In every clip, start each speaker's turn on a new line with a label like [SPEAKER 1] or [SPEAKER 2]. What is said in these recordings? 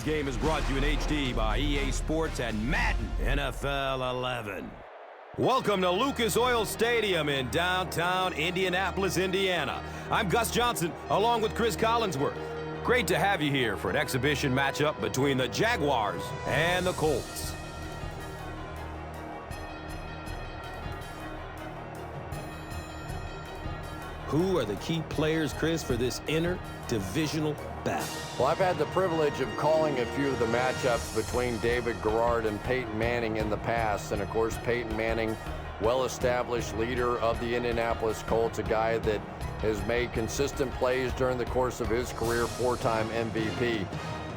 [SPEAKER 1] Today's game is brought to you in HD by EA Sports and Madden NFL 11. Welcome to Lucas Oil Stadium in downtown Indianapolis, Indiana. I'm Gus Johnson, along with Chris Collinsworth. Great to have you here for an exhibition matchup between the Jaguars and the Colts. Who are the key players, Chris, for this inter-divisional battle?
[SPEAKER 2] Well, I've had the privilege of calling a few of the matchups between David Garrard and Peyton Manning in the past. And, of course, Peyton Manning, well-established leader of the Indianapolis Colts, a guy that has made consistent plays during the course of his career, four-time MVP.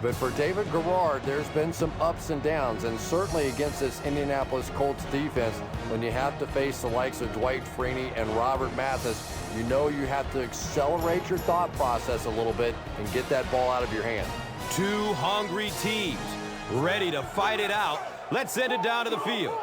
[SPEAKER 2] But for David Garrard, there's been some ups and downs, and certainly against this Indianapolis Colts defense, when you have to face the likes of Dwight Freeney and Robert Mathis, you know you have to accelerate your thought process a little bit and get that ball out of your hand.
[SPEAKER 1] Two hungry teams ready to fight it out. Let's send it down to the field.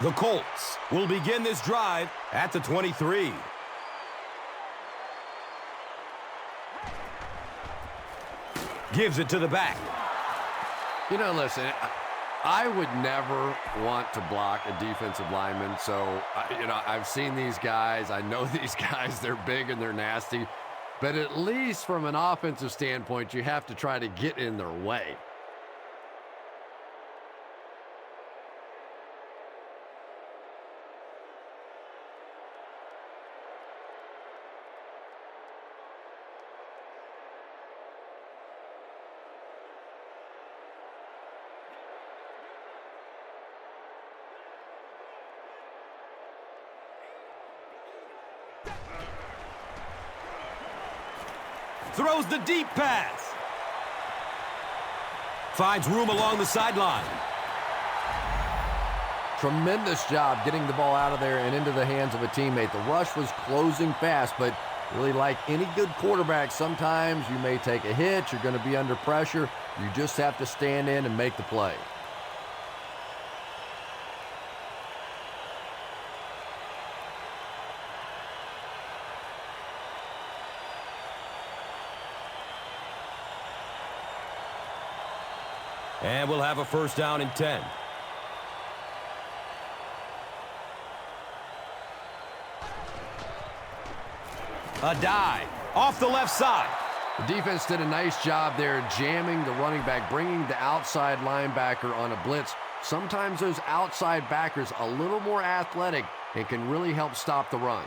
[SPEAKER 1] The Colts will begin this drive at the 23. Gives it to the back.
[SPEAKER 2] You know, listen, I would never want to block a defensive lineman. So, I've seen these guys. I know these guys. They're big and they're nasty. But at least from an offensive standpoint, you have to try to get in their way.
[SPEAKER 1] Throws the deep pass. Finds room along the sideline.
[SPEAKER 2] Tremendous job getting the ball out of there and into the hands of a teammate. The rush was closing fast, but really like any good quarterback, sometimes you may take a hit. You're going to be under pressure. You just have to stand in and make the play.
[SPEAKER 1] And we'll have a first down and 10. A dive off the left side.
[SPEAKER 2] The defense did a nice job there jamming the running back, bringing the outside linebacker on a blitz. Sometimes those outside backers a little more athletic and can really help stop the run.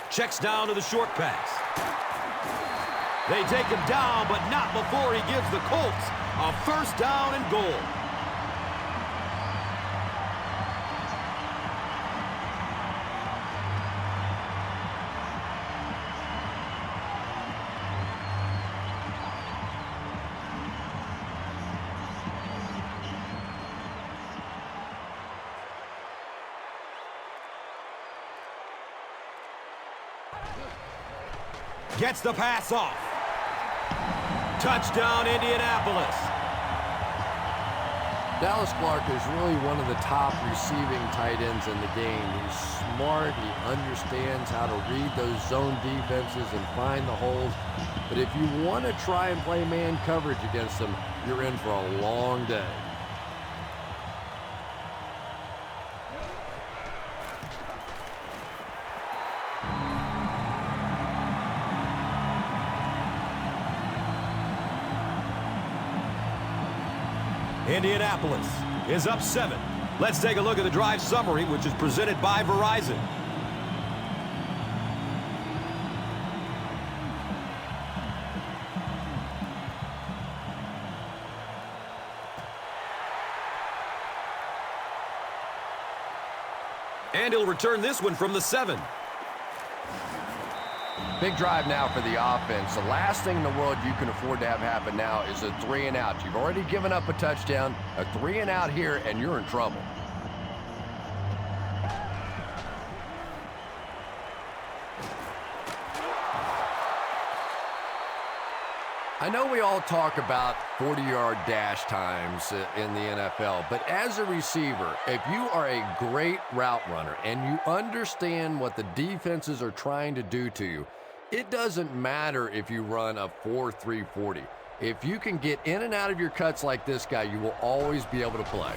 [SPEAKER 1] Checks down to the short pass. They take him down, but not before he gives the Colts a first down and goal. Gets the pass off. Touchdown, Indianapolis.
[SPEAKER 2] Dallas Clark is really one of the top receiving tight ends in the game. He's smart. He understands how to read those zone defenses and find the holes. But if you want to try and play man coverage against him, you're in for a long day.
[SPEAKER 1] Indianapolis is up 7. Let's take a look at the drive summary, which is presented by Verizon. And he'll return this one from the 7.
[SPEAKER 2] Big drive now for the offense. The last thing in the world you can afford to have happen now is a 3-and-out. You've already given up a touchdown, a 3-and-out here, and you're in trouble. I know we all talk about 40-yard dash times in the NFL, but as a receiver, if you are a great route runner and you understand what the defenses are trying to do to you, it doesn't matter if you run a 4.3 40. If you can get in and out of your cuts like this guy, you will always be able to play.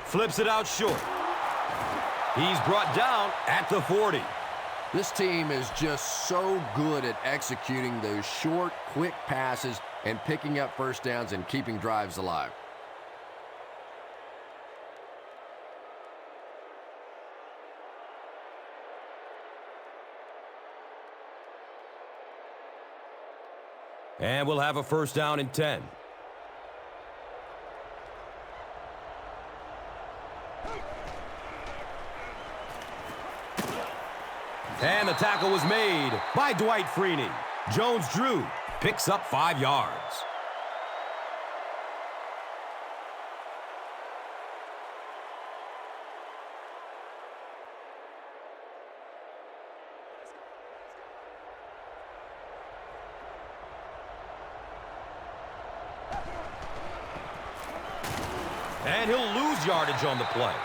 [SPEAKER 1] Flips it out short. He's brought down at the 40.
[SPEAKER 2] This team is just so good at executing those short, quick passes and picking up first downs and keeping drives alive.
[SPEAKER 1] And we'll have a first down and 10. And the tackle was made by Dwight Freeney. Jones-Drew picks up 5 yards. And he'll lose yardage on the play.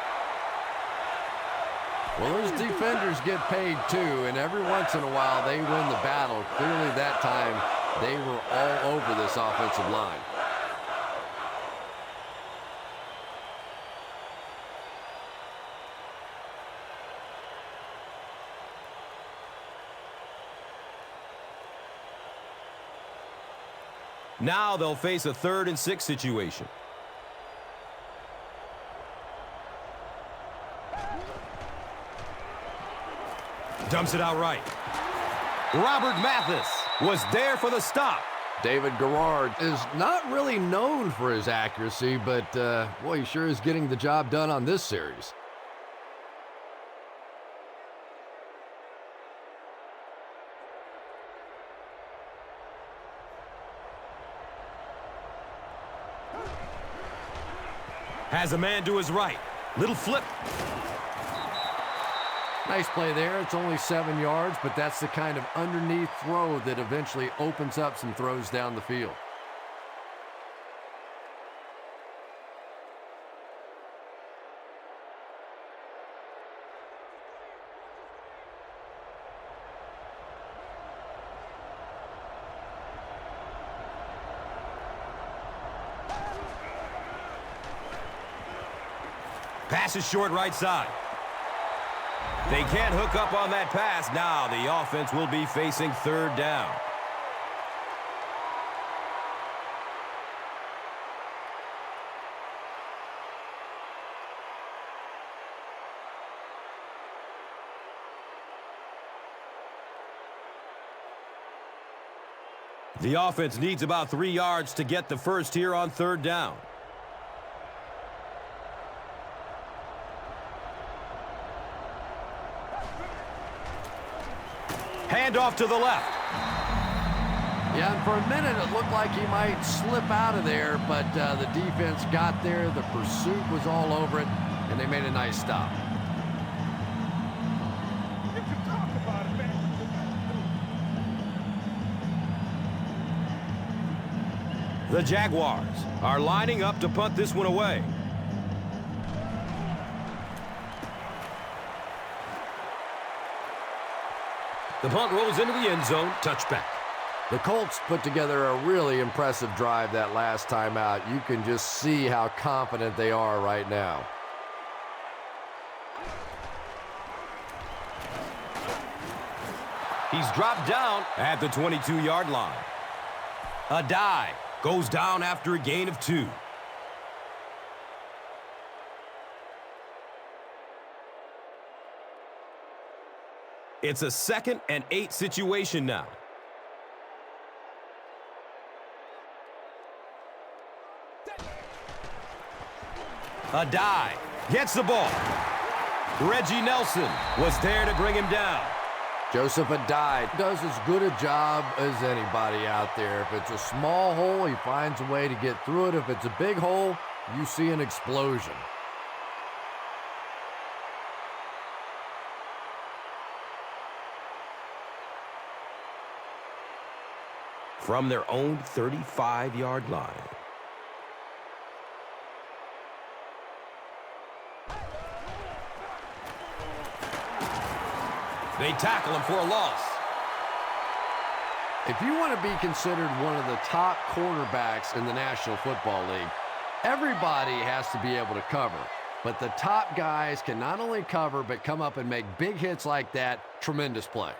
[SPEAKER 2] Well, those defenders get paid too, and every once in a while they win the battle. Clearly that time they were all over this offensive line.
[SPEAKER 1] Now they'll face a 3rd and 6 situation. Dumps it out right. Robert Mathis was there for the stop.
[SPEAKER 2] David Garrard is not really known for his accuracy, but boy, he sure is getting the job done on this series.
[SPEAKER 1] Has a man to his right. Little flip.
[SPEAKER 2] Nice play there. It's only 7 yards, but that's the kind of underneath throw that eventually opens up some throws down the field.
[SPEAKER 1] Pass is short right side. They can't hook up on that pass. Now the offense will be facing 3rd down. The offense needs about 3 yards to get the first here on 3rd down. Handoff to the left.
[SPEAKER 2] Yeah, and for a minute it looked like he might slip out of there, but the defense got there. The pursuit was all over it, and they made a nice stop.
[SPEAKER 3] You can talk about it, man.
[SPEAKER 1] The Jaguars are lining up to punt this one away. The punt rolls into the end zone. Touchback.
[SPEAKER 2] The Colts put together a really impressive drive that last time out. You can just see how confident they are right now.
[SPEAKER 1] He's dropped down at the 22-yard line. A dive goes down after a gain of 2. It's a 2nd and 8 situation now. A dive. Gets the ball. Reggie Nelson was there to bring him down.
[SPEAKER 2] Joseph Adai does as good a job as anybody out there. If it's a small hole, he finds a way to get through it. If it's a big hole, you see an explosion.
[SPEAKER 1] From their own 35-yard line. They tackle him for a loss.
[SPEAKER 2] If you want to be considered one of the top cornerbacks in the National Football League, everybody has to be able to cover. But the top guys can not only cover, but come up and make big hits like that. Tremendous play.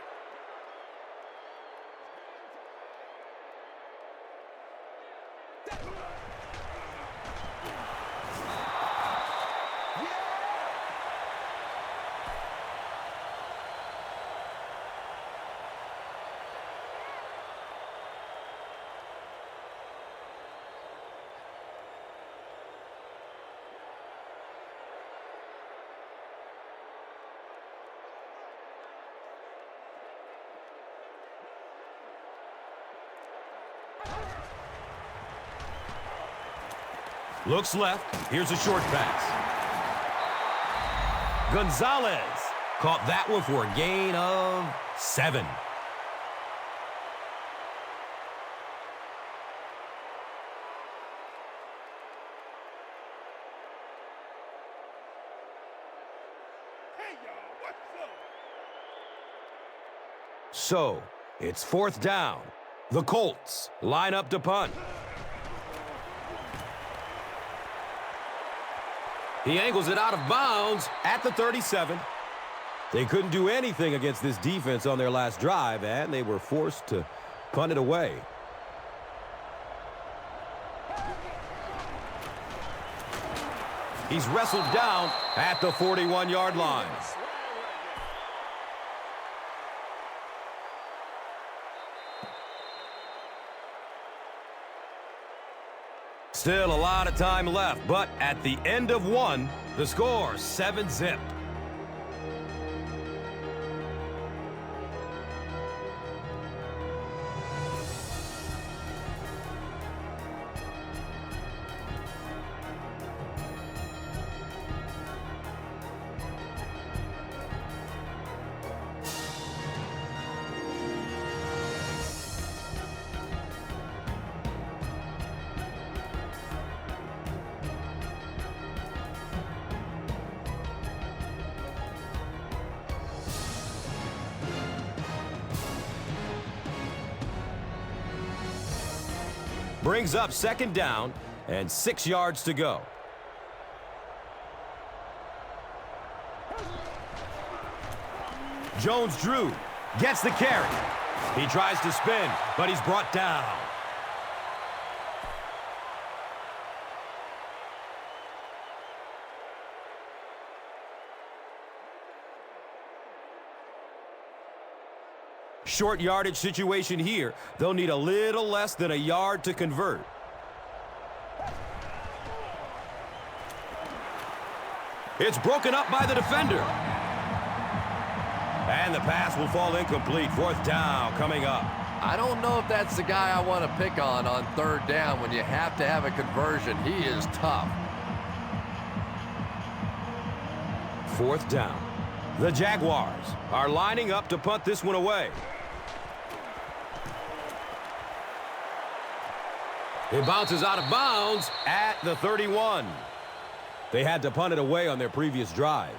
[SPEAKER 1] Looks left. Here's a short pass. Gonzalez caught that one for a gain of 7.
[SPEAKER 3] Hey, y'all, what's up?
[SPEAKER 1] So, it's 4th down. The Colts line up to punt. He angles it out of bounds at the 37. They couldn't do anything against this defense on their last drive, and they were forced to punt it away. He's wrestled down at the 41-yard line. Still a lot of time left, but at the end of 1, the score 7-zip. Brings up 2nd down and 6 yards to go. Jones-Drew gets the carry. He tries to spin, but he's brought down. Short yardage situation here. They'll need a little less than a yard to convert. It's broken up by the defender. And the pass will fall incomplete. 4th down coming up.
[SPEAKER 2] I don't know if that's the guy I want to pick on 3rd down when you have to have a conversion. He is tough.
[SPEAKER 1] 4th down. The Jaguars are lining up to punt this one away. It bounces out of bounds at the 31. They had to punt it away on their previous drive.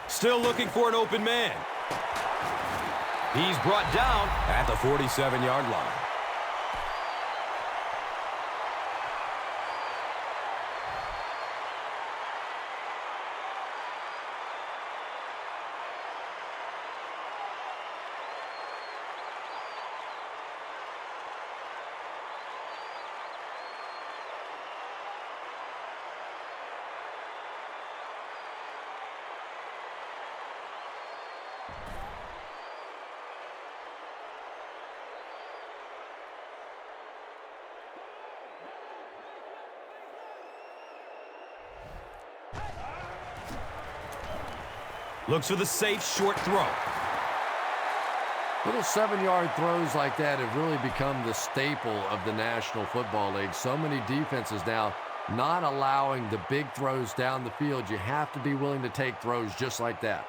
[SPEAKER 1] Still looking for an open man. He's brought down at the 47-yard line. Looks for the safe short throw.
[SPEAKER 2] Little 7-yard throws like that have really become the staple of the National Football League. So many defenses now not allowing the big throws down the field. You have to be willing to take throws just like that.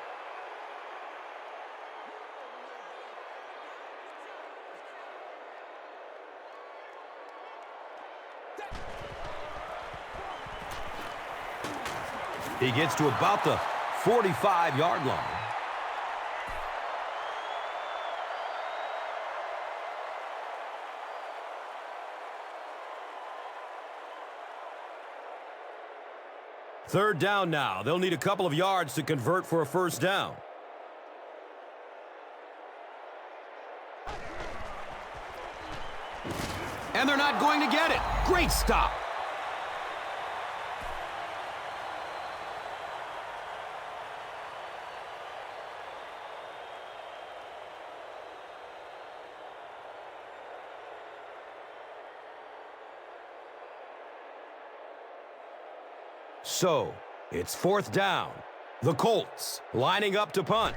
[SPEAKER 1] He gets to about the 45-yard line. Third down now. They'll need a couple of yards to convert for a first down. And they're not going to get it. Great stop. So, it's fourth down. The Colts lining up to punt.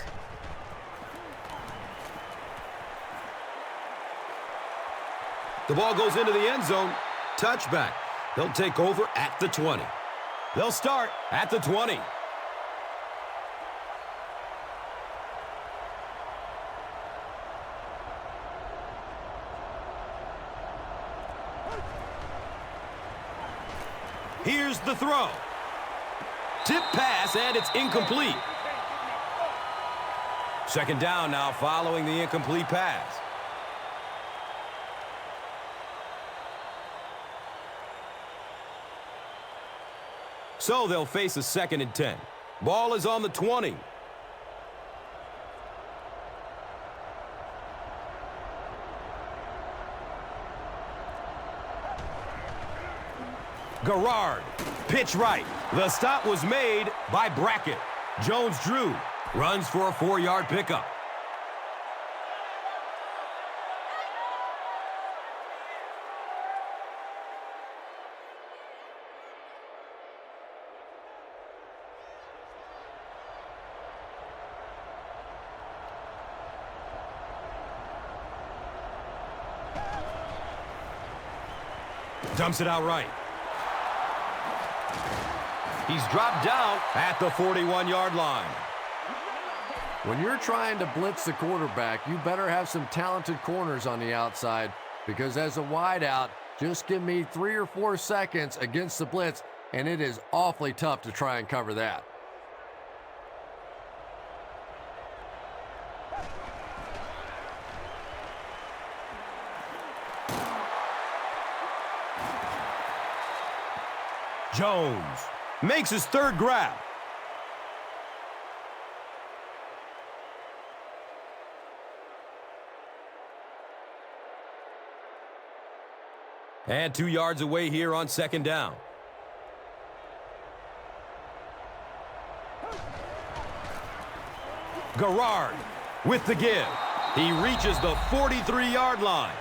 [SPEAKER 1] The ball goes into the end zone. Touchback. They'll take over at the 20. They'll start at the 20. Here's the throw. Tip pass, and it's incomplete. Second down now following the incomplete pass. So they'll face a 2nd and 10. Ball is on the 20. Garrard, pitch right. The stop was made by Brackett. Jones-Drew runs for a 4-yard pickup. Dumps it out right. He's dropped down at the 41-yard line.
[SPEAKER 2] When you're trying to blitz the quarterback, you better have some talented corners on the outside, because as a wideout, just give me 3 or 4 seconds against the blitz, and it is awfully tough to try and cover that.
[SPEAKER 1] Jones makes his third grab. And 2 yards away here on second down. Garrard with the give. He reaches the 43-yard line.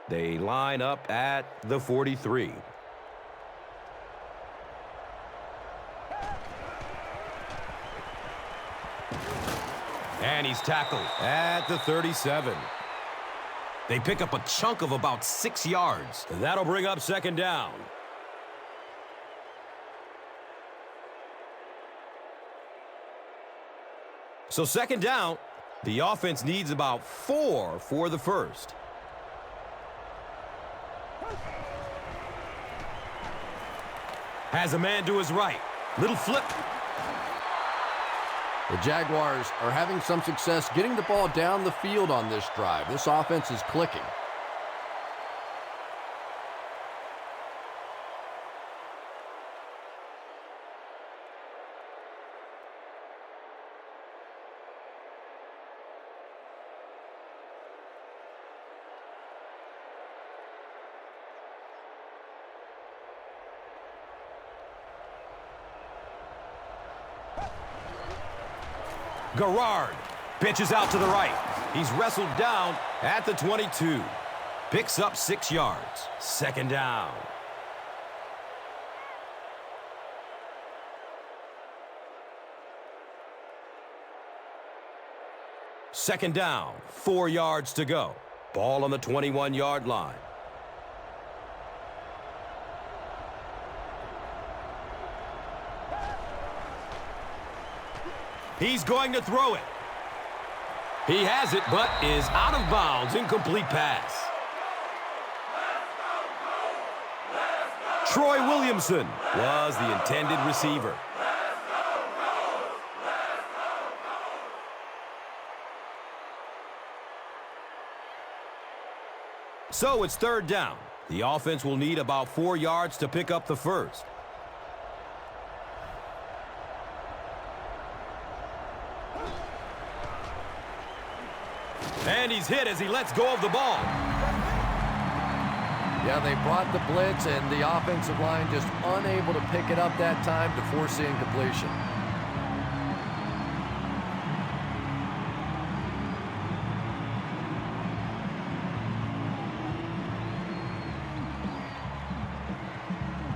[SPEAKER 1] They line up at the 43. And he's tackled at the 37. They pick up a chunk of about 6 yards. That'll bring up second down. So second down, the offense needs about 4 for the first. Has a man to his right. Little flip.
[SPEAKER 2] The Jaguars are having some success getting the ball down the field on this drive. This offense is clicking.
[SPEAKER 1] Garrard pitches out to the right. He's wrestled down at the 22. Picks up 6 yards. Second down. Second down, 4 yards to go. Ball on the 21-yard line. He's going to throw it. He has it, but is out of bounds. Incomplete pass. Troy Williamson was the intended receiver. So it's third down. The offense will need about 4 yards to pick up the first. And he's hit as he lets go of the ball.
[SPEAKER 2] Yeah, they brought the blitz, and the offensive line just unable to pick it up that time to force the incompletion.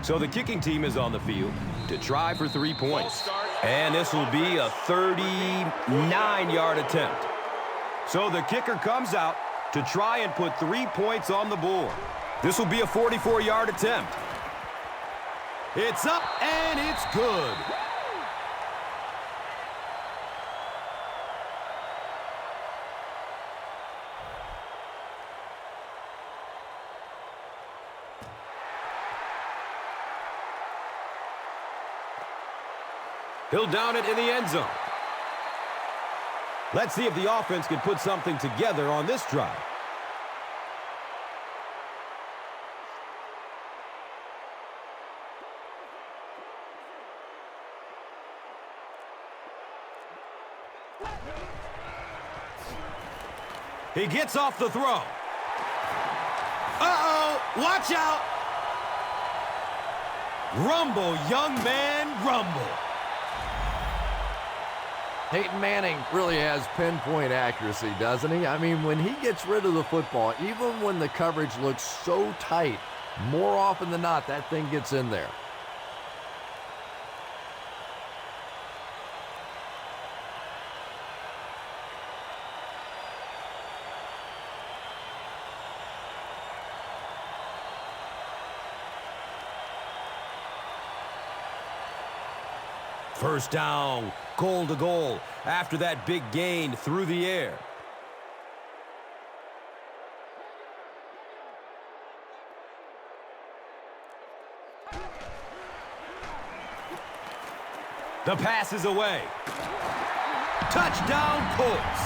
[SPEAKER 1] So the kicking team is on the field to try for 3 points. And this will be a 39-yard attempt. So the kicker comes out to try and put 3 points on the board. This will be a 44-yard attempt. It's up and it's good. He'll down it in the end zone. Let's see if the offense can put something together on this drive. He gets off the throw. Uh-oh, watch out. Rumble, young man, rumble.
[SPEAKER 2] Peyton Manning really has pinpoint accuracy, doesn't he? I mean, when he gets rid of the football, even when the coverage looks so tight, more often than not, that thing gets in there.
[SPEAKER 1] First down, goal to goal, after that big gain through the air. The pass is away. Touchdown, Colts.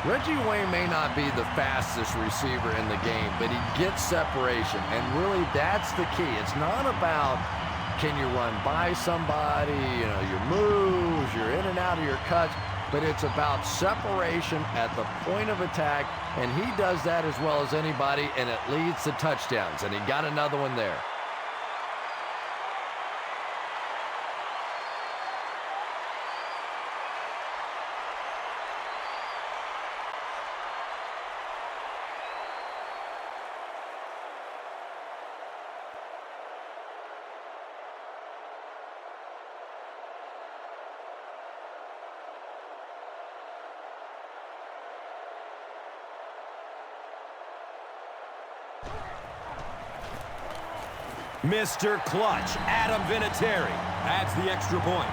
[SPEAKER 2] Reggie Wayne may not be the fastest receiver in the game, but he gets separation, and really that's the key. It's not about can you run by somebody, your moves, you're in and out of your cuts, but it's about separation at the point of attack, and he does that as well as anybody, and it leads to touchdowns, and he got another one there.
[SPEAKER 1] Mr. Clutch, Adam Vinatieri, adds the extra point.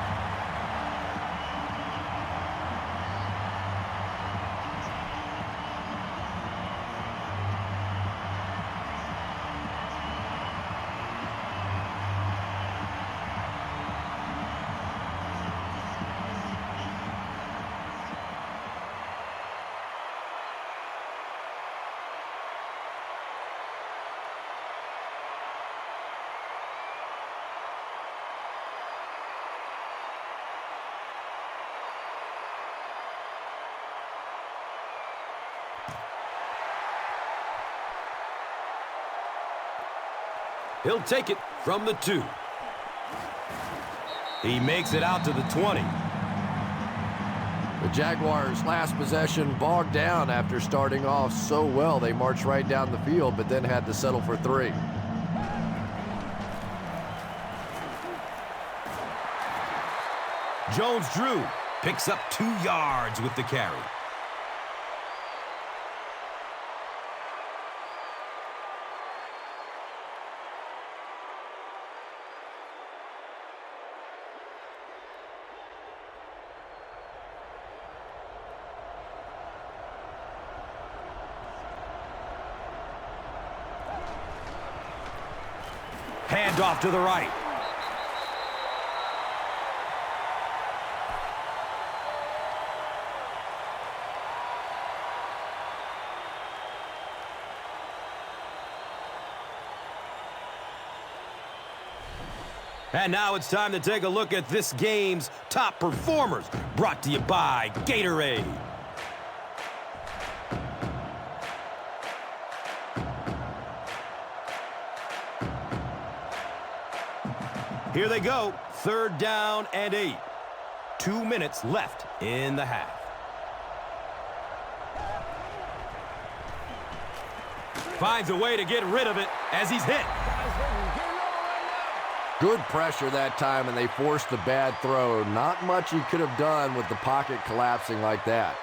[SPEAKER 1] He'll take it from the 2. He makes it out to the 20.
[SPEAKER 2] The Jaguars' last possession bogged down after starting off so well. They marched right down the field, but then had to settle for 3.
[SPEAKER 1] Jones-Drew picks up 2 yards with the carry. Hand off to the right. And now it's time to take a look at this game's top performers, brought to you by Gatorade. Here they go, 3rd down and 8. 2 minutes left in the half. Finds a way to get rid of it as he's hit.
[SPEAKER 2] Good pressure that time, and they forced the bad throw. Not much he could have done with the pocket collapsing like that.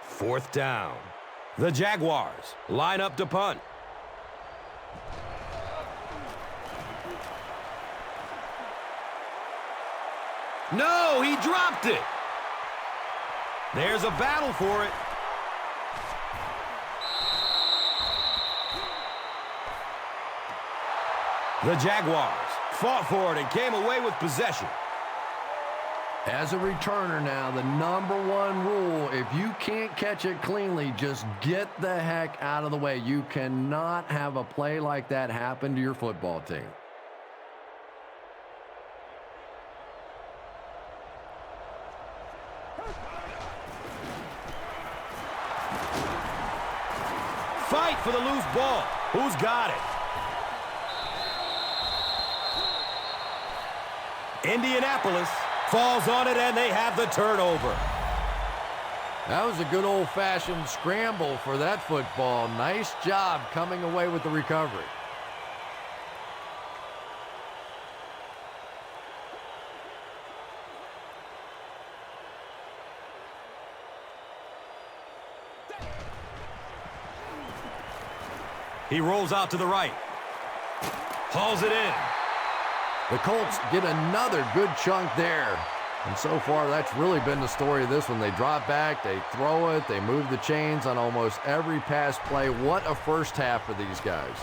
[SPEAKER 1] Fourth down. The Jaguars line up to punt. No, he dropped it. There's a battle for it. The Jaguars fought for it and came away with possession.
[SPEAKER 2] As a returner now, the #1 rule, if you can't catch it cleanly, just get the heck out of the way. You cannot have a play like that happen to your football team.
[SPEAKER 1] Fight for the loose ball. Who's got it? Indianapolis falls on it, and they have the turnover.
[SPEAKER 2] That was a good old-fashioned scramble for that football. Nice job coming away with the recovery.
[SPEAKER 1] He rolls out to the right. Hauls it in.
[SPEAKER 2] The Colts get another good chunk there. And so far, that's really been the story of this one. They drop back, they throw it, they move the chains on almost every pass play. What a first half for these guys.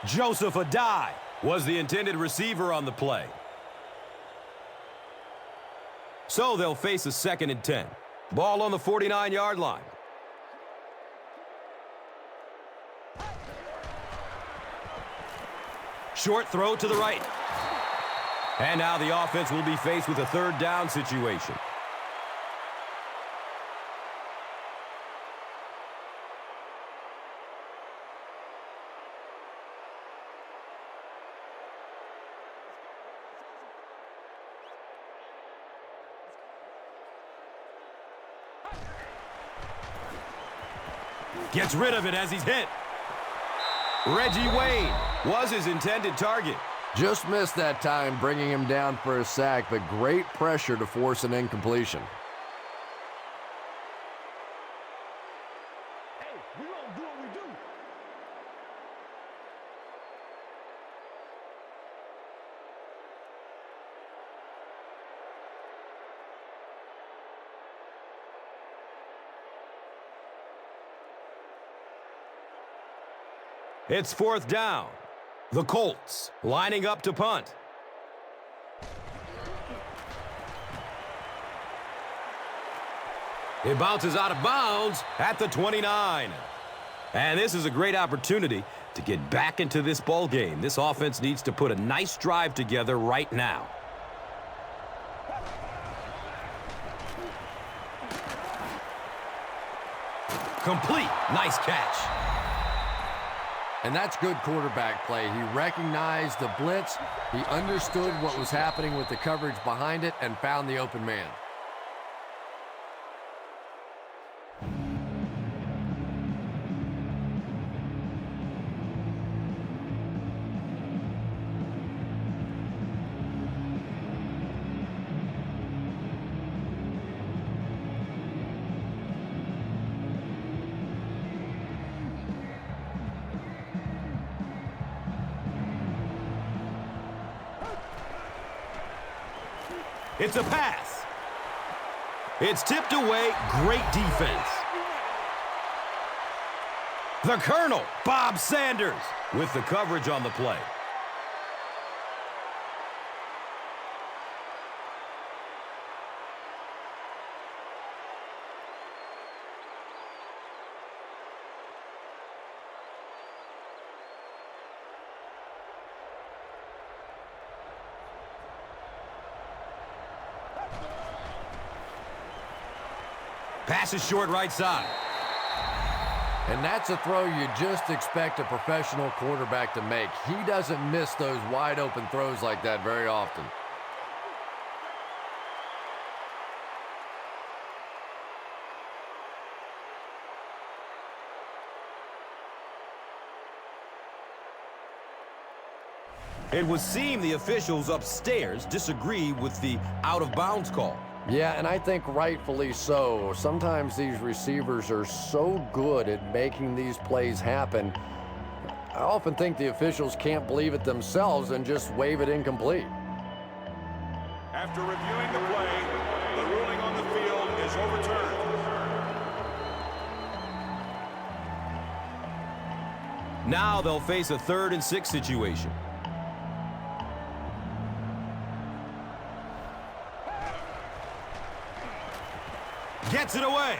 [SPEAKER 1] Joseph Adai was the intended receiver on the play. So they'll face a 2nd and 10. Ball on the 49-yard line. Short throw to the right. And now the offense will be faced with a 3rd down situation. Gets rid of it as he's hit. Reggie Wayne was his intended target.
[SPEAKER 2] Just missed that time, bringing him down for a sack, but great pressure to force an incompletion.
[SPEAKER 3] Hey, we gonna do what we do.
[SPEAKER 1] It's 4th down. The Colts lining up to punt. It bounces out of bounds at the 29. And this is a great opportunity to get back into this ball game. This offense needs to put a nice drive together right now. Complete. Nice catch.
[SPEAKER 2] And that's good quarterback play. He recognized the blitz. He understood what was happening with the coverage behind it and found the open man.
[SPEAKER 1] It's a pass. It's tipped away. Great defense. The Colonel, Bob Sanders, with the coverage on the play. Pass is short right side.
[SPEAKER 2] And that's a throw you just expect a professional quarterback to make. He doesn't miss those wide open throws like that very often.
[SPEAKER 1] It would seem the officials upstairs disagree with the out-of-bounds call.
[SPEAKER 2] Yeah, and I think rightfully so. Sometimes these receivers are so good at making these plays happen. I often think the officials can't believe it themselves and just wave it incomplete.
[SPEAKER 3] After reviewing the play, the ruling on the field is overturned.
[SPEAKER 1] Now they'll face a 3rd and 6 situation. Gets it away.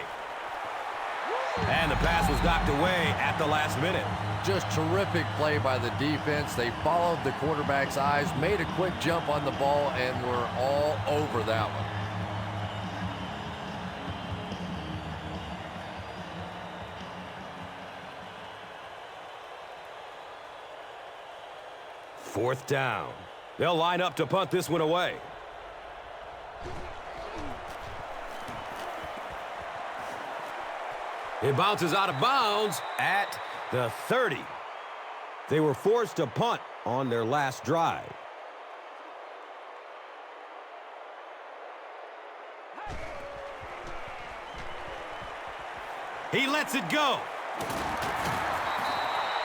[SPEAKER 1] And the pass was knocked away at the last minute.
[SPEAKER 2] Just terrific play by the defense. They followed the quarterback's eyes, made a quick jump on the ball, and were all over that one.
[SPEAKER 1] Fourth down. They'll line up to punt this one away. It bounces out of bounds at the 30. They were forced to punt on their last drive. He lets it go.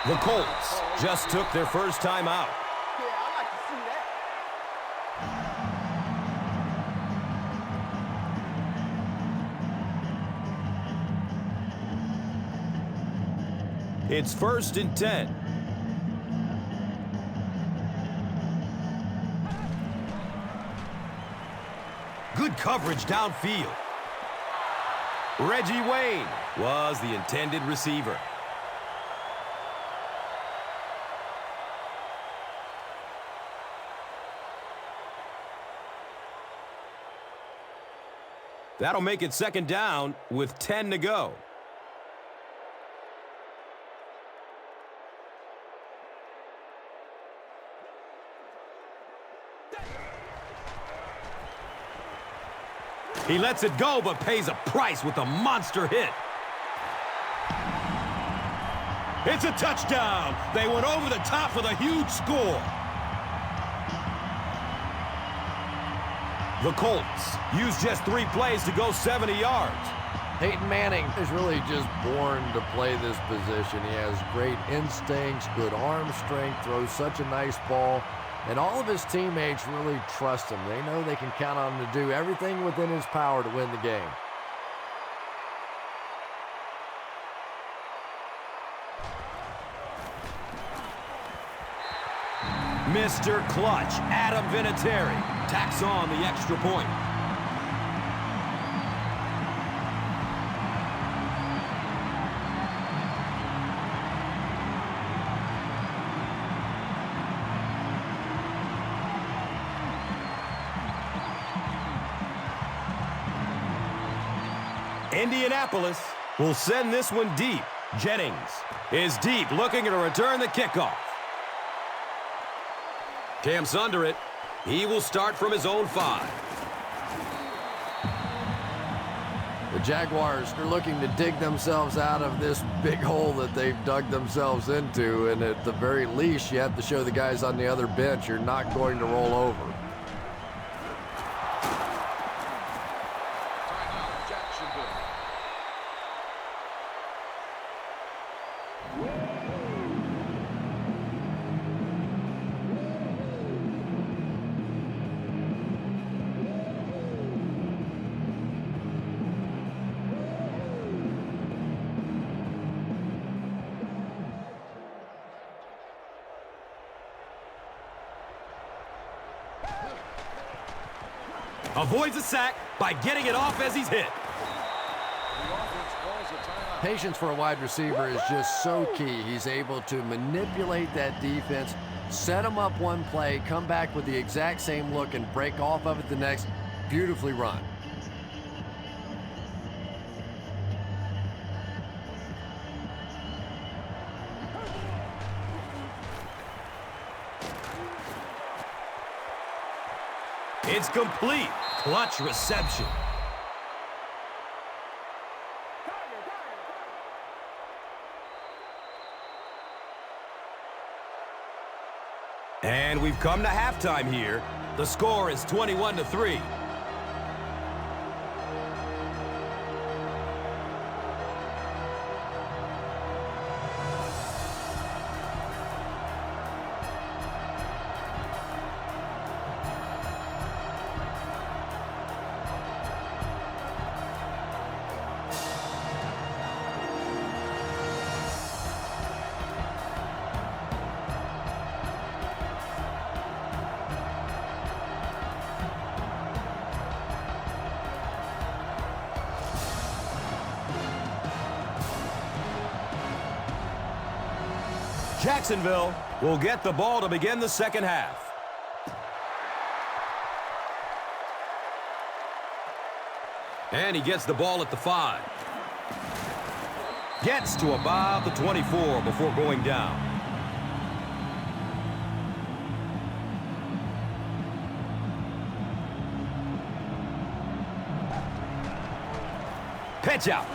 [SPEAKER 1] The Colts just took their first time out.
[SPEAKER 4] Yeah, I like to see that.
[SPEAKER 1] It's 1st and 10. Good coverage downfield. Reggie Wayne was the intended receiver. That'll make it 2nd down with 10 to go. He lets it go, but pays a price with a monster hit. It's a touchdown. They went over the top with a huge score. The Colts used just 3 plays to go 70 yards.
[SPEAKER 2] Peyton Manning is really just born to play this position. He has great instincts, good arm strength, throws such a nice ball. And all of his teammates really trust him. They know they can count on him to do everything within his power to win the game.
[SPEAKER 1] Mr. Clutch, Adam Vinatieri, tacks on the extra point. Indianapolis will send this one deep. Jennings is deep, looking to return the kickoff. Camps under it. He will start from his own 5.
[SPEAKER 2] The Jaguars are looking to dig themselves out of this big hole that they've dug themselves into, and at the very least, you have to show the guys on the other bench you're not going to roll over.
[SPEAKER 1] Avoids a sack by getting it off as he's hit.
[SPEAKER 2] Patience for a wide receiver is just so key. He's able to manipulate that defense, set them up one play, come back with the exact same look, and break off of it the next. Beautifully run.
[SPEAKER 1] It's complete. Clutch reception. And we've come to halftime here. The score is 21-3. Jacksonville will get the ball to begin the second half. And he gets the ball at the 5. Gets to about the 24 before going down. Pitch out.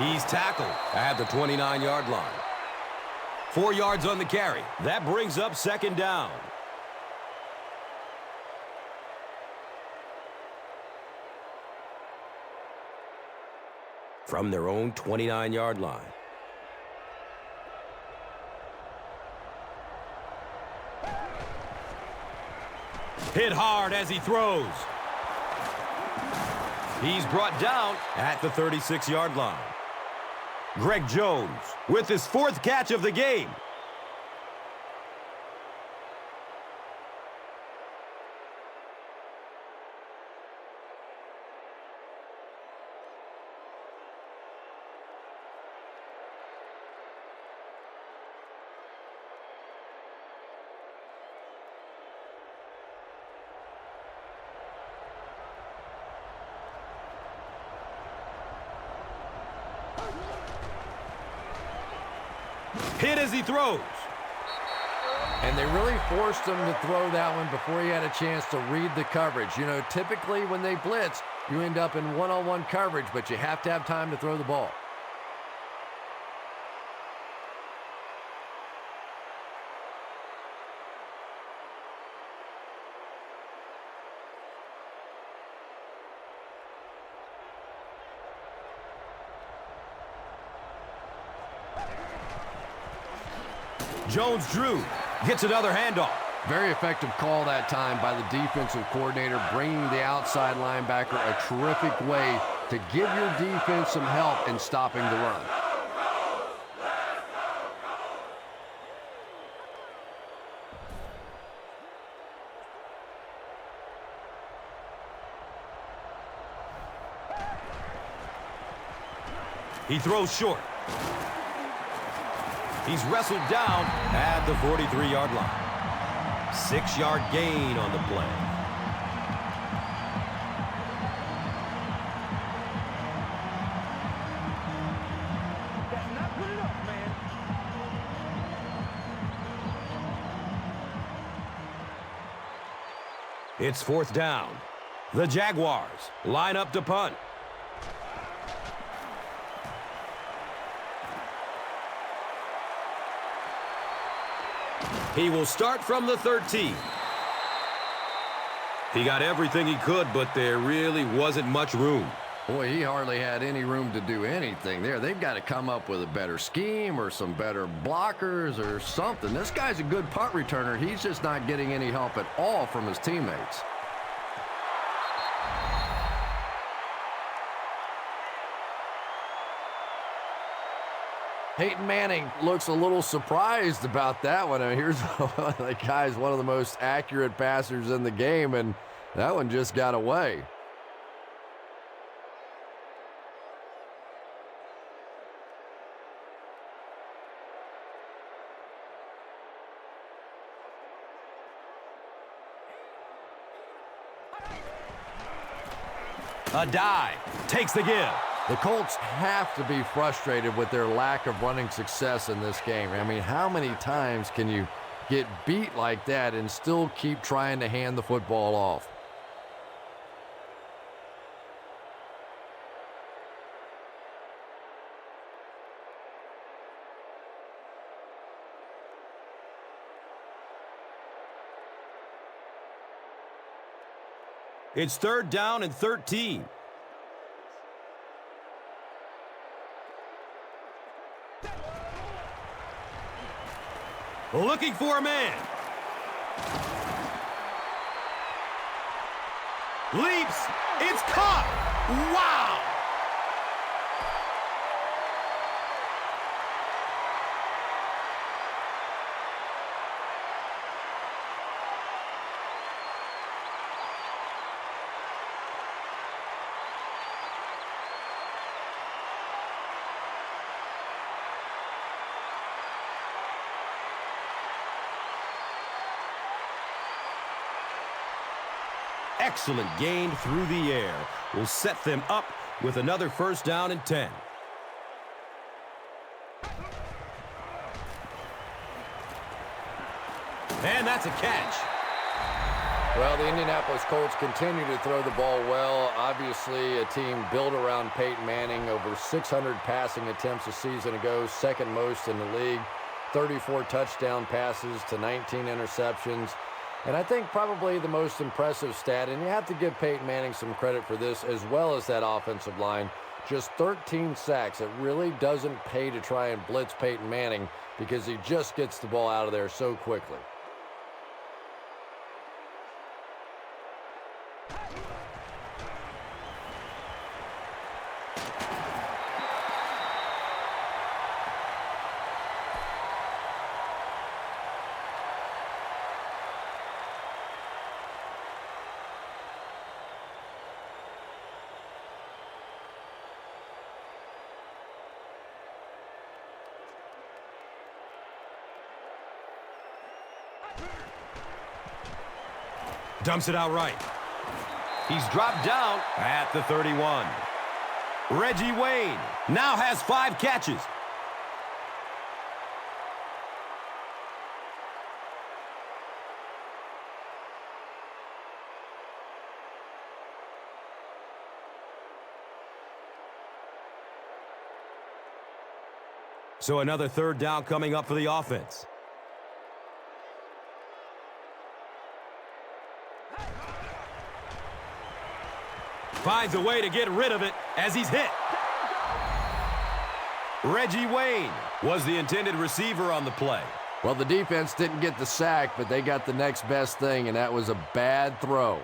[SPEAKER 1] He's tackled at the 29-yard line. 4 yards on the carry. That brings up second down. From their own 29-yard line. Hit hard as he throws. He's brought down at the 36-yard line. Greg Jones with his 4th catch of the game. Hit as he throws.
[SPEAKER 2] And they really forced him to throw that one before he had a chance to read the coverage. You know, typically when they blitz, you end up in one-on-one coverage, but you have to have time to throw the ball.
[SPEAKER 1] Jones-Drew gets another handoff.
[SPEAKER 2] Very effective call that time by the defensive coordinator, bringing the outside linebacker a terrific way to give your defense some help in stopping the run.
[SPEAKER 1] He throws short. He's wrestled down at the 43-yard line. 6-yard gain on the play. It's fourth down. The Jaguars line up to punt. He will start from the 13. He got everything he could, but there really wasn't much room.
[SPEAKER 2] Boy, he hardly had any room to do anything there. They've got to come up with a better scheme or some better blockers or something. This guy's a good punt returner. He's just not getting any help at all from his teammates. Peyton Manning looks a little surprised about that one. I mean, here's the guy's one of the most accurate passers in the game, and that one just got away.
[SPEAKER 1] A dive takes the give.
[SPEAKER 2] The Colts have to be frustrated with their lack of running success in this game. I mean, how many times can you get beat like that and still keep trying to hand the football off?
[SPEAKER 1] It's third down and 13. Looking for a man. Leaps. It's caught. Wow. Excellent gain through the air will set them up with another first down and 10. And that's a catch.
[SPEAKER 2] Well, the Indianapolis Colts continue to throw the ball well. Obviously, a team built around Peyton Manning. Over 600 passing attempts a season ago, second most in the league. 34 touchdown passes to 19 interceptions. And I think probably the most impressive stat, and you have to give Peyton Manning some credit for this, as well as that offensive line, just 13 sacks. It really doesn't pay to try and blitz Peyton Manning because he just gets the ball out of there so quickly.
[SPEAKER 1] Dumps it out right. He's dropped down at the 31. Reggie Wayne now has 5 catches. So another third down coming up for the offense. Finds a way to get rid of it as he's hit. Reggie Wayne was the intended receiver on the play.
[SPEAKER 2] Well, the defense didn't get the sack, but they got the next best thing, and that was a bad throw.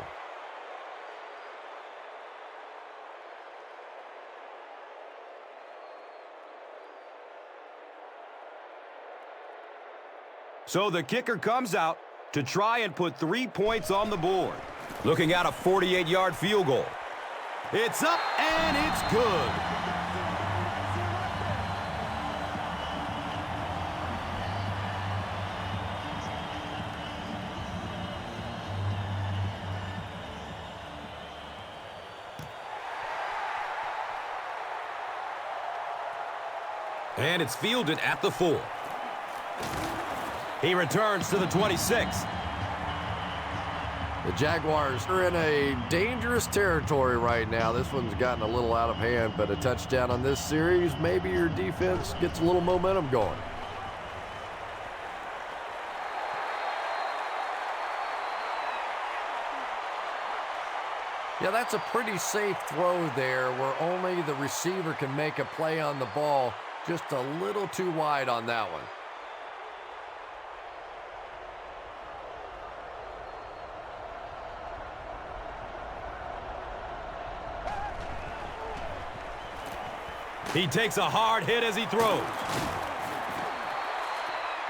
[SPEAKER 1] So the kicker comes out to try and put 3 points on the board. Looking at a 48-yard field goal. It's up and it's good. And it's fielded at the 4. He returns to the 26.
[SPEAKER 2] The Jaguars are in a dangerous territory right now. This one's gotten a little out of hand, but a touchdown on this series, maybe your defense gets a little momentum going. Yeah, that's a pretty safe throw there where only the receiver can make a play on the ball. Just a little too wide on that one.
[SPEAKER 1] He takes a hard hit as he throws.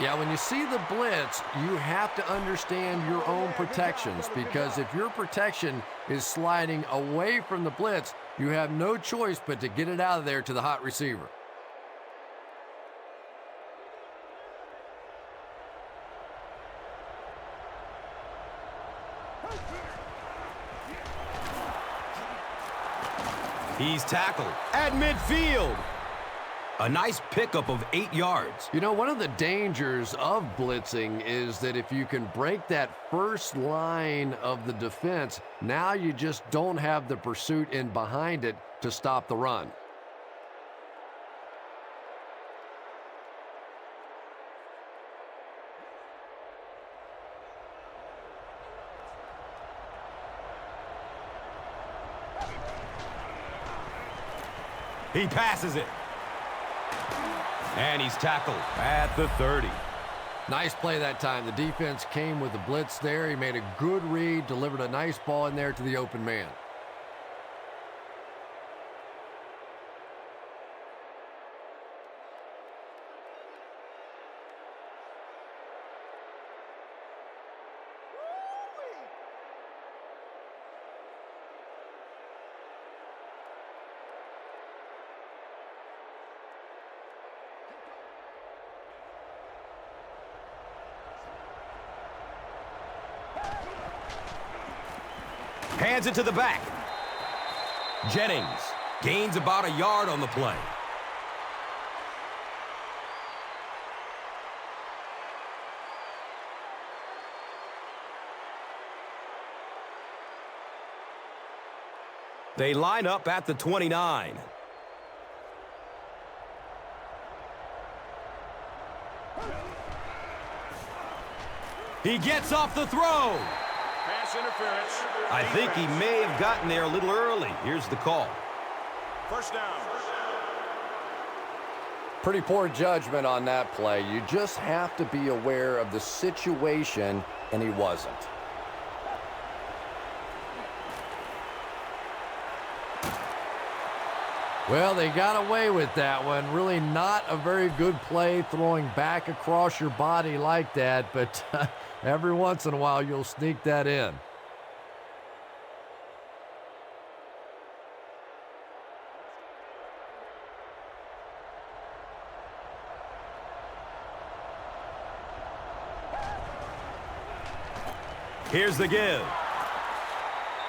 [SPEAKER 2] Yeah, when you see the blitz, you have to understand your own protections, because if your protection is sliding away from the blitz, you have no choice but to get it out of there to the hot receiver.
[SPEAKER 1] He's tackled at midfield. A nice pickup of 8 yards.
[SPEAKER 2] You know, one of the dangers of blitzing is that if you can break that first line of the defense, now you just don't have the pursuit in behind it to stop the run.
[SPEAKER 1] He passes it. And he's tackled at the 30.
[SPEAKER 2] Nice play that time. The defense came with the blitz there. He made a good read, delivered a nice ball in there to the open man.
[SPEAKER 1] Hands it to the back. Jennings gains about a yard on the play. They line up at the 29. He gets off the throw.
[SPEAKER 3] Pass interference.
[SPEAKER 1] I think he may have gotten there a little early. Here's the call.
[SPEAKER 3] First down.
[SPEAKER 2] Pretty poor judgment on that play. You just have to be aware of the situation, and he wasn't. Well, they got away with that one. Really not a very good play throwing back across your body like that, but every once in a while you'll sneak that in.
[SPEAKER 1] Here's the give.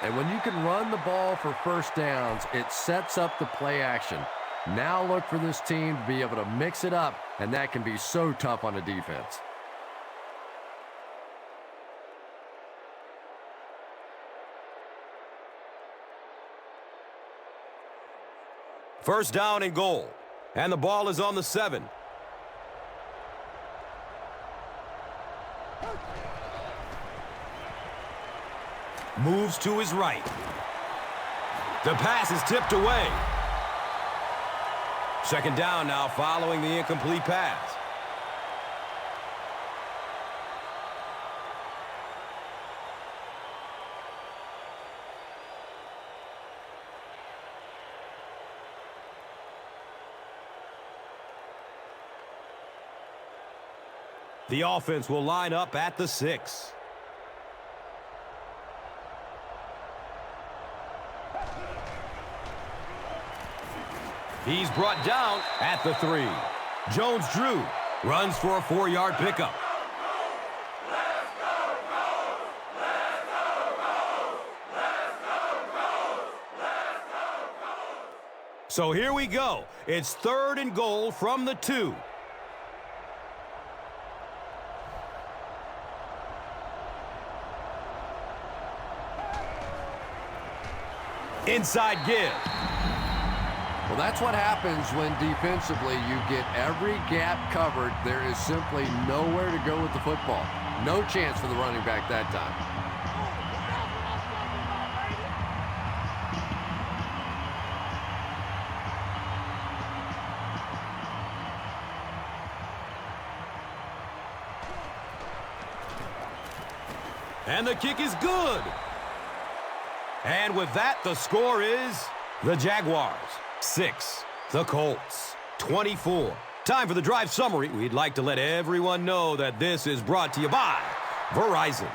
[SPEAKER 2] And when you can run the ball for first downs, it sets up the play action. Now look for this team to be able to mix it up, and that can be so tough on a defense.
[SPEAKER 1] First down and goal. And the ball is on the 7. Moves to his right. The pass is tipped away. Second down now following the incomplete pass. The offense will line up at the 6. He's brought down at the 3. Jones-Drew runs for a 4-yard pickup. So here we go. It's 3rd and goal from the 2. Inside give.
[SPEAKER 2] Well, that's what happens when defensively you get every gap covered. There is simply nowhere to go with the football. No chance for the running back that time.
[SPEAKER 1] And the kick is good. And with that, the score is the Jaguars 6, the Colts 24. Time for the drive summary. We'd like to let everyone know that this is brought to you by Verizon.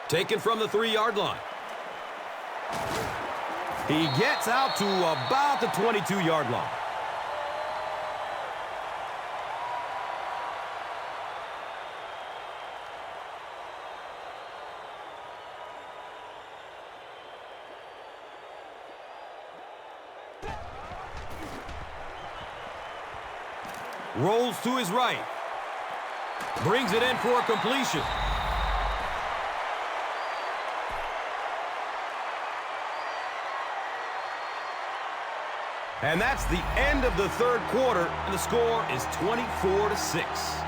[SPEAKER 1] Taken from the 3-yard line. He gets out to about the 22-yard line. Rolls to his right. Brings it in for a completion. And that's the end of the third quarter, and the score is 24-6.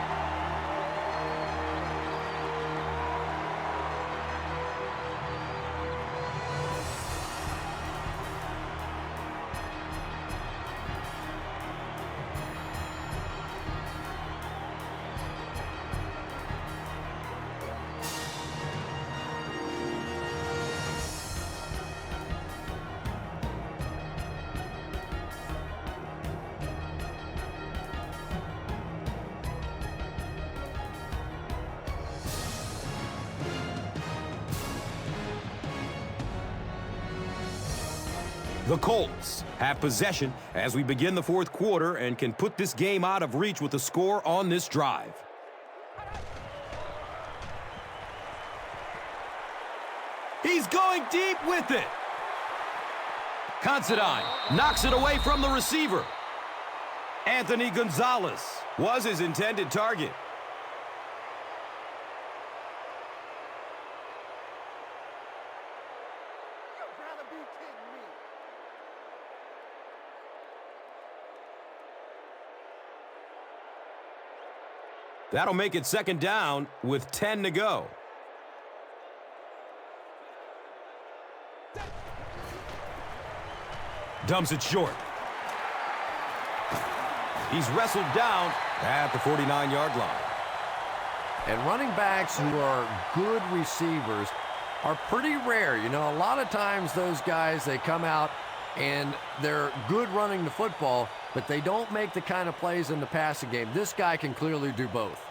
[SPEAKER 1] The Colts have possession as we begin the fourth quarter and can put this game out of reach with the score on this drive. He's going deep with it. Considine knocks it away from the receiver. Anthony Gonzalez was his intended target. That'll make it second down with 10 to go. Dumps it short. He's wrestled down at the 49-yard line.
[SPEAKER 2] And running backs who are good receivers are pretty rare. You know, a lot of times those guys, they come out and they're good running the football, but they don't make the kind of plays in the passing game. This guy can clearly do both.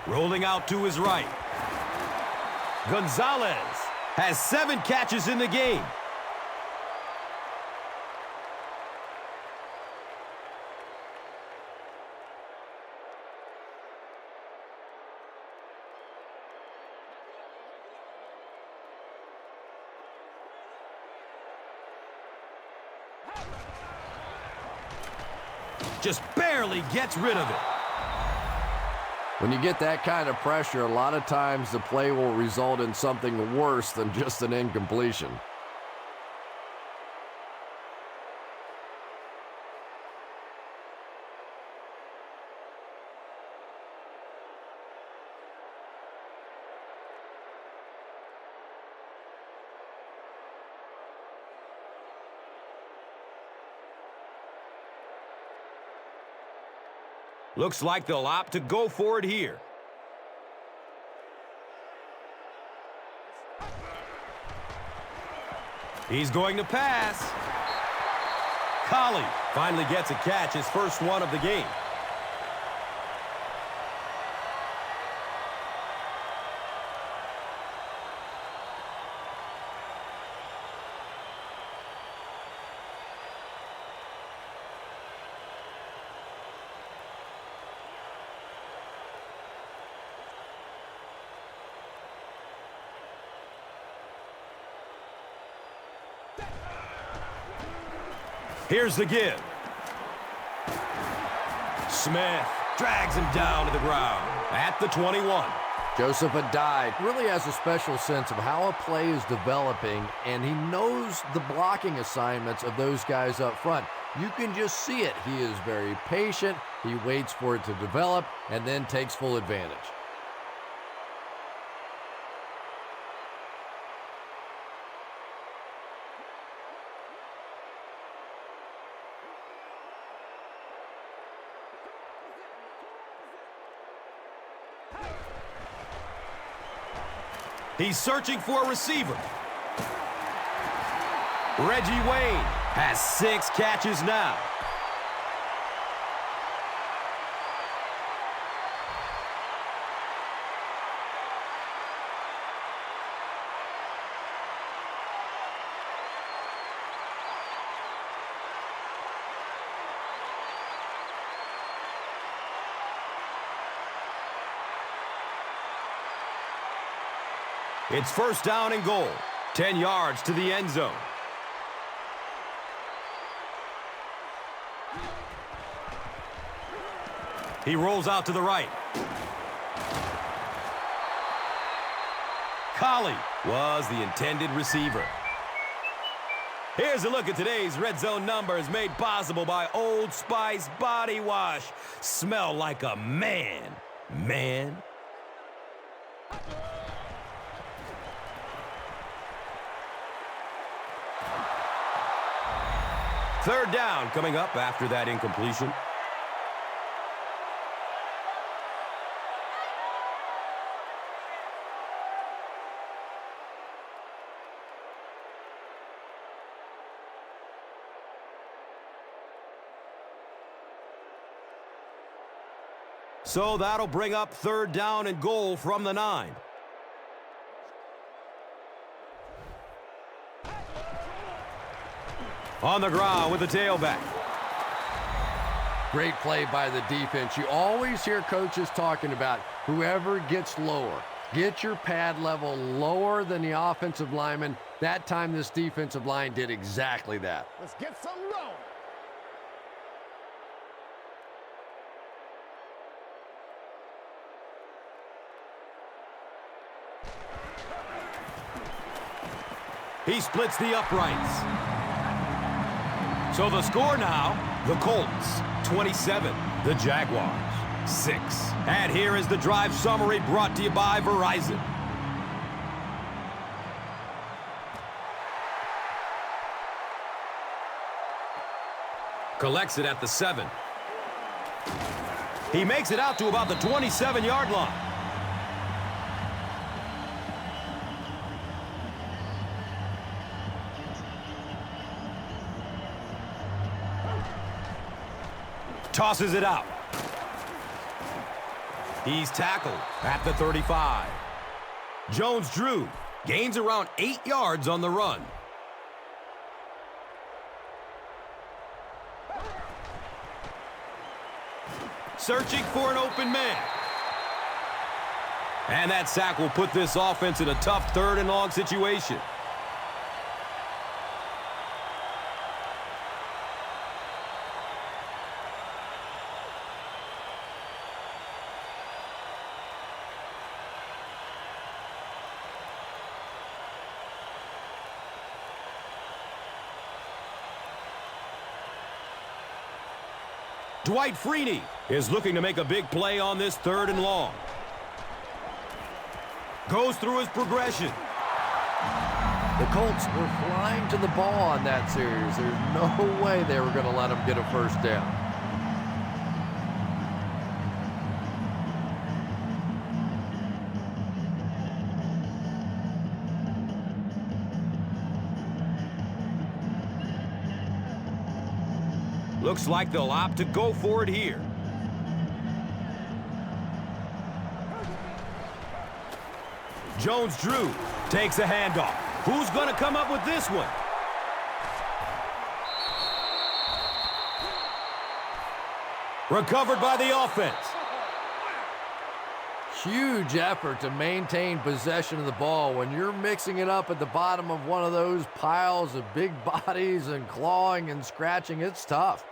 [SPEAKER 1] Rolling out to his right. Gonzalez has 7 catches in the game. Just barely gets rid of it.
[SPEAKER 2] When you get that kind of pressure, a lot of times the play will result in something worse than just an incompletion.
[SPEAKER 1] Looks like they'll opt to go for it here. He's going to pass. Collie finally gets a catch, his first one of the game. Here's the give. Smith drags him down to the ground at the 21.
[SPEAKER 2] Joseph Adai really has a special sense of how a play is developing, and he knows the blocking assignments of those guys up front. You can just see it. He is very patient. He waits for it to develop and then takes full advantage.
[SPEAKER 1] He's searching for a receiver. Reggie Wayne has 6 catches now. It's first down and goal. 10 yards to the end zone. He rolls out to the right. Collie was the intended receiver. Here's a look at today's red zone numbers made possible by Old Spice Body Wash. Smell like a man. Man. Third down coming up after that incompletion. So that'll bring up third down and goal from the 9. On the ground with the tailback.
[SPEAKER 2] Great play by the defense. You always hear coaches talking about whoever gets lower. Get your pad level lower than the offensive lineman. That time this defensive line did exactly that.
[SPEAKER 4] Let's get some going.
[SPEAKER 1] He splits the uprights. So the score now, the Colts 27, the Jaguars 6. And here is the drive summary brought to you by Verizon. Collects it at the 7. He makes it out to about the 27-yard line. Tosses it out. He's tackled at the 35. Jones-Drew gains around 8 yards on the run. Searching for an open man. And that sack will put this offense in a tough third and long situation. Dwight Freeney is looking to make a big play on this third and long. Goes through his progression.
[SPEAKER 2] The Colts were flying to the ball on that series. There's no way they were going to let them get a first down.
[SPEAKER 1] Looks like they'll opt to go for it here. Jones-Drew takes a handoff. Who's going to come up with this one? Recovered by the offense.
[SPEAKER 2] huge effort to maintain possession of the ball. When you're mixing it up at the bottom of one of those piles of big bodies and clawing and scratching, it's tough.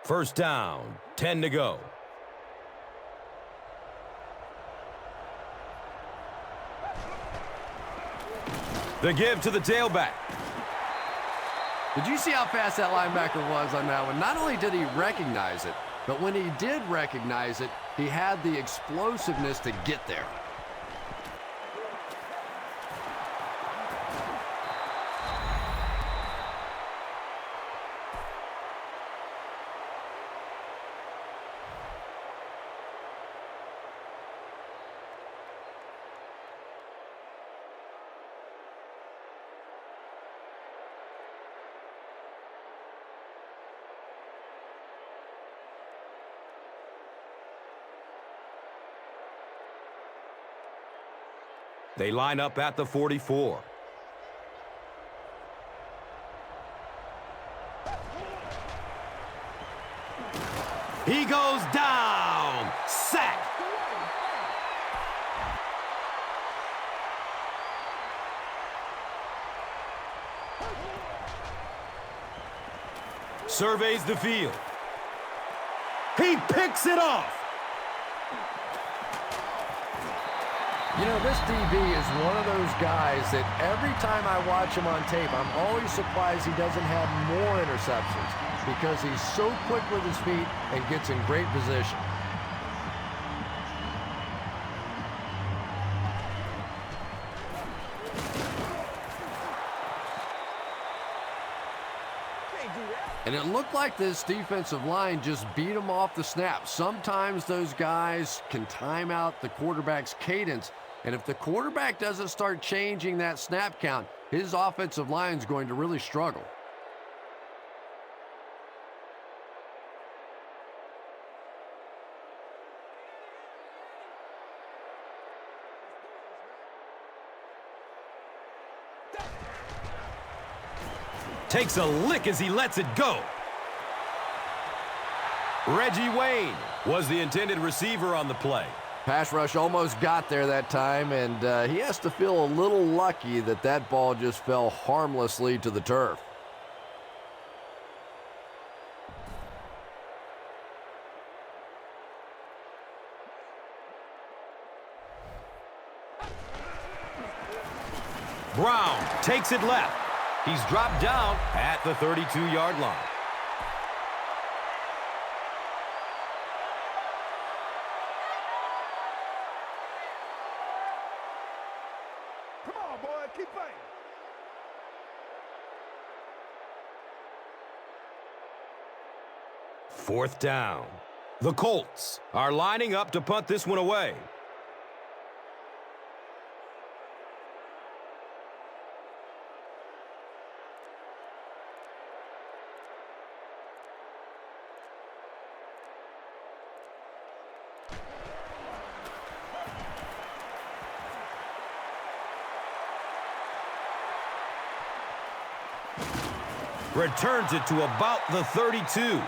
[SPEAKER 1] First down, 10 to go. The give to the tailback.
[SPEAKER 2] Did you see how fast that linebacker was on that one? Not only did he recognize it, but when he did recognize it, he had the explosiveness to get there.
[SPEAKER 1] They line up at the 44. He goes down. Sack. Surveys the field. He picks it off.
[SPEAKER 2] You know, this DB is one of those guys that every time I watch him on tape, I'm always surprised he doesn't have more interceptions because he's so quick with his feet and gets in great position. And it looked like this defensive line just beat him off the snap. Sometimes those guys can time out the quarterback's cadence. And if the quarterback doesn't start changing that snap count, his offensive line is going to really struggle.
[SPEAKER 1] Takes a lick as he lets it go. Reggie Wayne was the intended receiver on the play.
[SPEAKER 2] Pass rush almost got there that time, and he has to feel a little lucky that that ball just fell harmlessly to the turf.
[SPEAKER 1] Brown takes it left. He's dropped down at the 32-yard line.
[SPEAKER 4] Come on, boy, keep playing.
[SPEAKER 1] Fourth down. The Colts are lining up to punt this one away. Returns it to about the 32.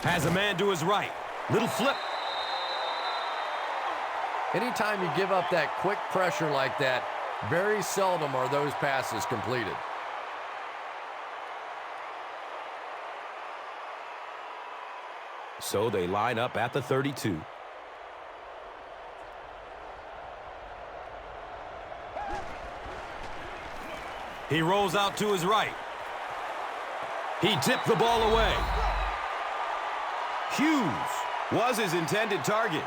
[SPEAKER 1] Has a man to his right. Little flip.
[SPEAKER 2] Anytime you give up that quick pressure like that, very seldom are those passes completed.
[SPEAKER 1] So they line up at the 32. He rolls out to his right. He tipped the ball away. Hughes was his intended target.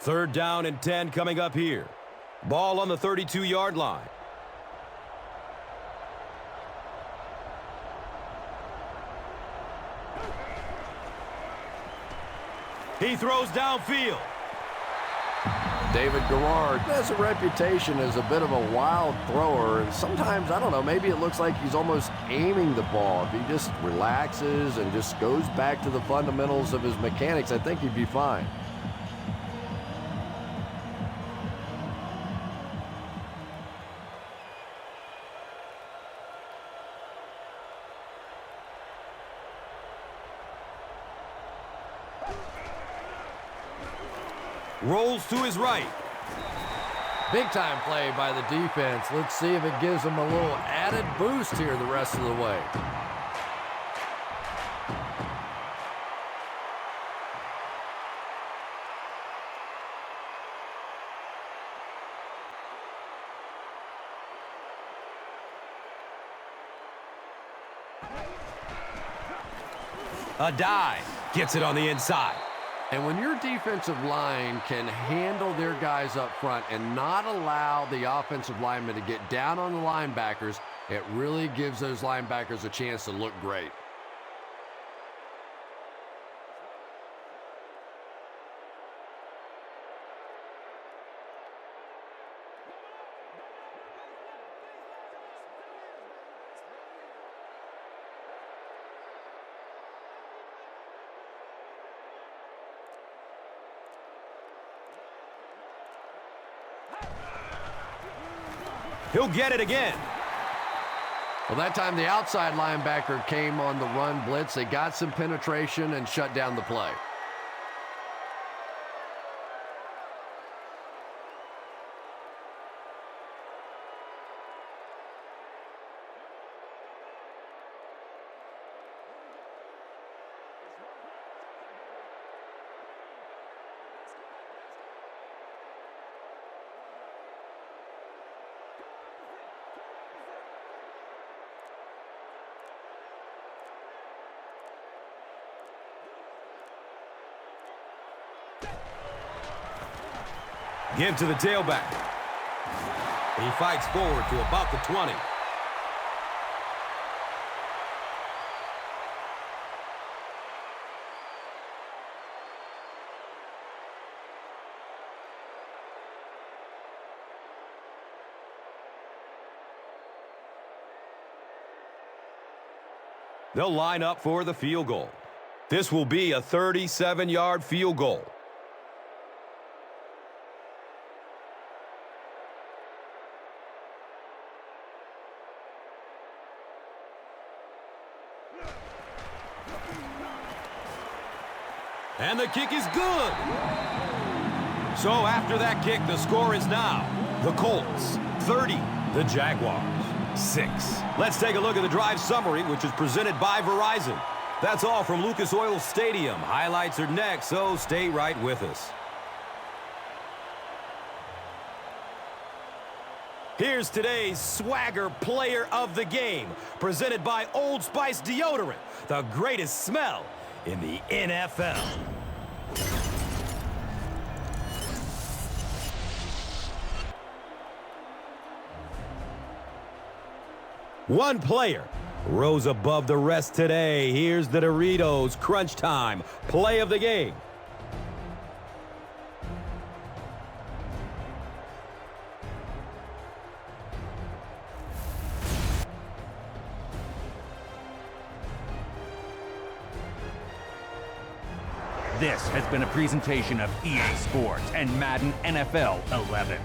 [SPEAKER 1] 3rd down and 10 coming up here. Ball on the 32-yard line. He throws downfield.
[SPEAKER 2] David Garrard has a reputation as a bit of a wild thrower, and sometimes, I don't know, maybe it looks like he's almost aiming the ball. If he just relaxes and just goes back to the fundamentals of his mechanics, I think he'd be fine.
[SPEAKER 1] Rolls to his right.
[SPEAKER 2] Big time play by the defense. Let's see if it gives them a little added boost here the rest of the way.
[SPEAKER 1] A dive. Gets it on the inside.
[SPEAKER 2] And when your defensive line can handle their guys up front and not allow the offensive linemen to get down on the linebackers, it really gives those linebackers a chance to look great.
[SPEAKER 1] He'll get it again.
[SPEAKER 2] Well, that time the outside linebacker came on the run blitz. They got some penetration and shut down the play.
[SPEAKER 1] Give to the tailback. He fights forward to about the 20. They'll line up for the field goal. This will be a 37-yard field goal. And the kick is good. So after that kick, the score is now the Colts 30, the Jaguars 6. Let's take a look at the drive summary, which is presented by Verizon. That's all from Lucas Oil Stadium. Highlights are next, so stay right with us. Here's today's Swagger Player of the Game, presented by Old Spice Deodorant, the greatest smell in the NFL. One player rose above the rest today. Here's the Doritos Crunch Time Play of the Game.
[SPEAKER 5] This has been a presentation of EA Sports and Madden NFL 11.